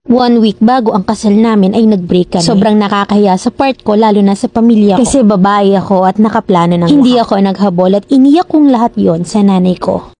1 week bago ang kasal namin ay nag-break kami. Sobrang nakakahiya sa part ko, lalo na sa pamilya ko. Kasi babae ako at nakaplano ng hindi ako naghabol at iniyak kong lahat yon sa nanay ko.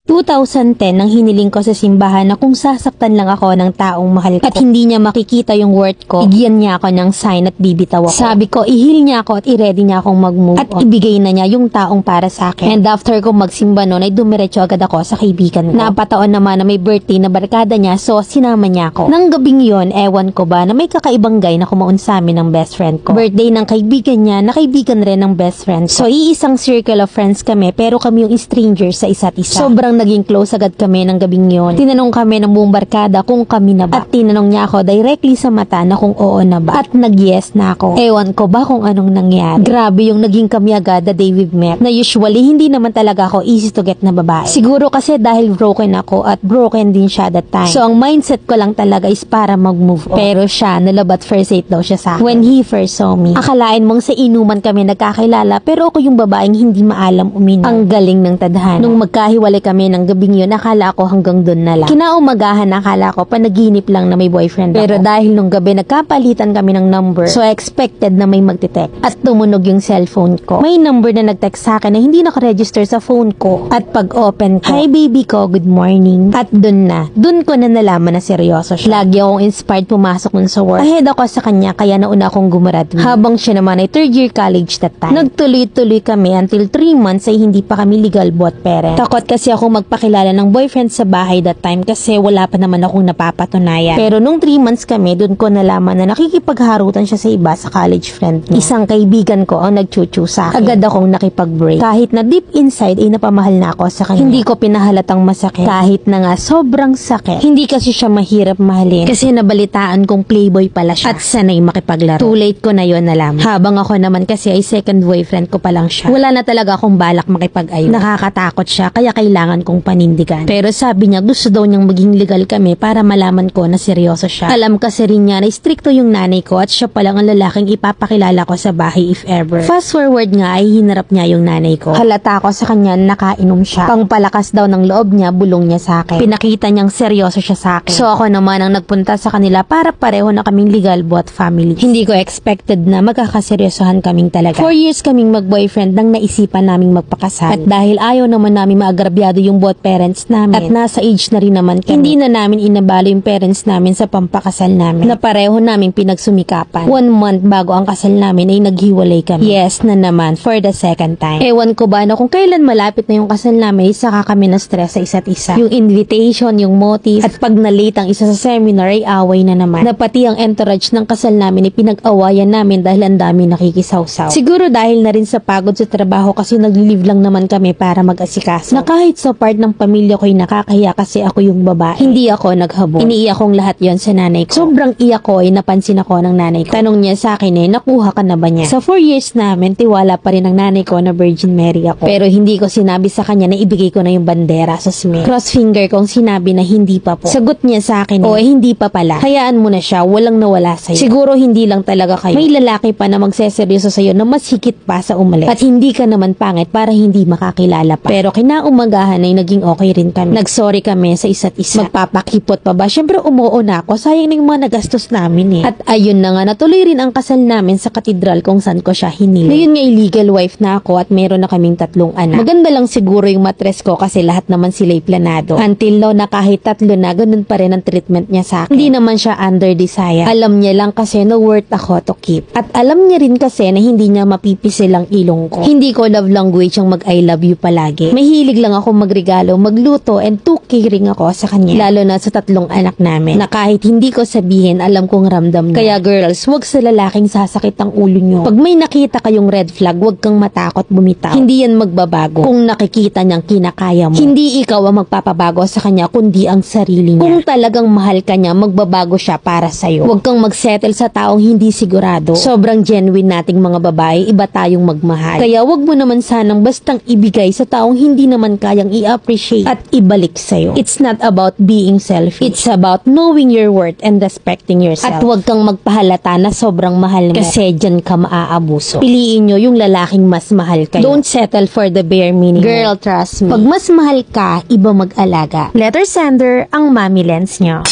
2010 nang hiniling ko sa simbahan na kung sasaktan lang ako ng taong mahal ko at hindi niya makikita yung worth ko, bigyan niya ako ng sign at bibitaw ako. Sabi ko, i-heal niya ako at i-ready niya akong mag-move at ibigay na niya yung taong para sa akin. And after ko magsimba noon ay dumiretso agad ako sa kaibigan ko. Napataon naman na may birthday na barkada niya, so sinama niya ako. Nang gabing yon, ewan ko ba na may kakaibang guy na kumuon sa amin ng best friend ko. Birthday ng kaibigan niya na kaibigan rin ng best friend ko. So iisang circle of friends kami pero kami yung strangers sa isa't isa. Sobrang naging close agad kami ng gabing yon. Tinanong kami ng buong barkada kung kami na ba. At tinanong niya ako directly sa mata na kung oo na ba. At nag-yes na ako. Ewan ko ba kung anong nangyari. Grabe yung naging kami agad the day we've met. Na usually hindi naman talaga ako easy to get na babae. Siguro kasi dahil broken ako at broken din siya that time. So ang mindset ko lang talaga is para mag-move on. Pero siya, nalabat first date daw siya sa akin. When he first saw me. Akalain mong sa inuman kami nagkakilala pero ako yung babaeng hindi maalam uminom. Ang galing ng tadhana. Nung magkahiwalay kami ng gabing yun, nakala ko hanggang doon na lang. Kinaumagahan, nakala ko panaginip lang na may boyfriend ako. Pero dahil nung gabi nagkapalitan kami ng number, so expected na may magte-text. At tumunog yung cellphone ko. May number na nag-text sa akin na hindi nakaregister sa phone ko. At pag-open ko, "Hi baby ko, good morning." At doon ko na nalaman na seryoso siya. Lagi akong inspired pumasok nun sa work. Ahead ako sa kanya, kaya nauna akong gumraduate. Habang siya naman ay 3rd year college that time. Nagtuloy-tuloy kami until 3 months ay hindi pa kami legal both parents. Takot kasi ako magpakilala ng boyfriend sa bahay that time kasi wala pa naman akong napapatunayan. Pero nung 3 months kami, doon ko nalaman na nakikipagharutan siya sa iba sa college friend niya. Isang kaibigan ko ang nagchuchu sa akin. Agad akong nakipag-break. Kahit na deep inside ay napamahal na ako sa kanya. Hindi ko pinahalatang masakit. Kahit na nga sobrang sakit. Hindi kasi siya mahirap mahalin. Kasi nabalitaan kong playboy pala siya. At sanay makipaglaro. Too late ko na yon nalaman. Habang ako naman kasi ay second boyfriend ko pa lang siya. Wala na talaga akong balak makipag-ayo. Nakakatakot siya kaya kailangan kong panindigan. Pero sabi niya gusto daw niyang maging legal kami para malaman ko na seryoso siya. Alam kasi rin niya na stricto yung nanay ko at siya pa lang ang lalaking ipapakilala ko sa bahay if ever. Fast forward nga ay hinarap niya yung nanay ko. Halata ko sa kanya nakainom siya. Pangpalakas daw ng loob niya, bulong niya sa akin. Pinakita niyang seryoso siya sa akin. So ako naman ang nagpunta sa kanila para pareho na kaming legal both families. Hindi ko expected na magkakaseryosohan kaming talaga. 4 years kaming mag-boyfriend nang naisipan naming magpakasal. At dahil ayaw naman namin maagrabyado yung both parents namin at nasa age na rin naman kami, hindi na namin inabalo yung parents namin sa pampakasal namin na pareho naming pinagsumikapan. 1 month bago ang kasal namin ay naghiwalay kami. Yes na naman, for the second time. Ewan ko ba na kung kailan malapit na yung kasal namin ay saka kami na stress sa isa't isa. Yung invitation, yung motive, at pag na-late ang isa sa seminar ay away na naman. Na pati ang entourage ng kasal namin ay pinag-awayan namin dahil ang dami nakikisawsaw. Siguro dahil na rin sa pagod sa trabaho kasi nag-leave lang naman kami para mag-asikaso. Na kahit sa part ng pamilya ko'y nakakahiya kasi ako yung babae. Hindi ako naghabol. Iniiyak kong lahat yon sa nanay ko. Sobrang iyak ko ay napansin ako ng nanay ko. Tanong niya sa akin nakuha ka na ba niya? Sa 4 years namin, tiwala pa rin ng nanay ko na Virgin Mary ako. Pero hindi ko sinabi sa kanya na ibigay ko na yung bandera sa Smith. Cross finger kong sinabi na hindi pa po. Sagot niya sa akin hindi pa pala. Hayaan mo na siya, walang nawala sa'yo. Siguro hindi lang talaga kayo. May lalaki pa na magseseryoso sa'yo na mas higit pa sa umalis. At hindi ka naman pangit para hindi makakilala pa. Pero kinaumagahan ay naging okay rin kami. Nagsorry kami sa isa't isa. Magpapakipot pa ba? Siyempre umuo na ako. Sayang na yung mga nagastos namin At ayun na nga, natuloy rin ang kasal namin sa katedral kung saan ko siya hinili. Ngayon nga legal wife na ako at meron na kaming 3 anak. Maganda lang siguro yung matres ko kasi lahat naman sila'y planado. Until now na kahit 3 na, ganun pa rin ang treatment niya sa akin. Hindi naman siya under desire. Alam niya lang kasi na worth ako to keep. At alam niya rin kasi na hindi niya mapipisil ang ilong ko. Hindi ko love language ang mag I love you palagi. Mahilig lang ako magregalo, magluto, and too caring ako sa kanya. Lalo na sa 3 anak namin. Na kahit hindi ko sabihin, alam kong ramdam niya. Kaya girls, wag sa lalaking sasakit ang ulo nyo. Pag may nakita kayong red flag, wag kang matakot bumitaw. Hindi yan magbabago kung nakikita niyang kinakaya mo. Hindi ikaw ang magpapabago sa kanya, kundi ang sarili niya. Kung talagang mahal ka niya, magbabago siya para sa'yo. Wag kang magsettle sa taong hindi sigurado. Sobrang genuine nating mga babae, iba tayong magmahal. Kaya wag mo naman sanang bastang ibigay sa taong hindi naman kayang i-appreciate at ibalik sa'yo. It's not about being selfish. It's about knowing your worth and respecting yourself. At wag kang magpahalata na sobrang mahal mo kasi dyan ka maaabuso. Piliin nyo yung lalaking mas mahal kayo. Don't settle for the bare minimum. Girl, trust me. Pag mas mahal ka, iba mag-alaga. Letter sender, ang Mami Lens nyo.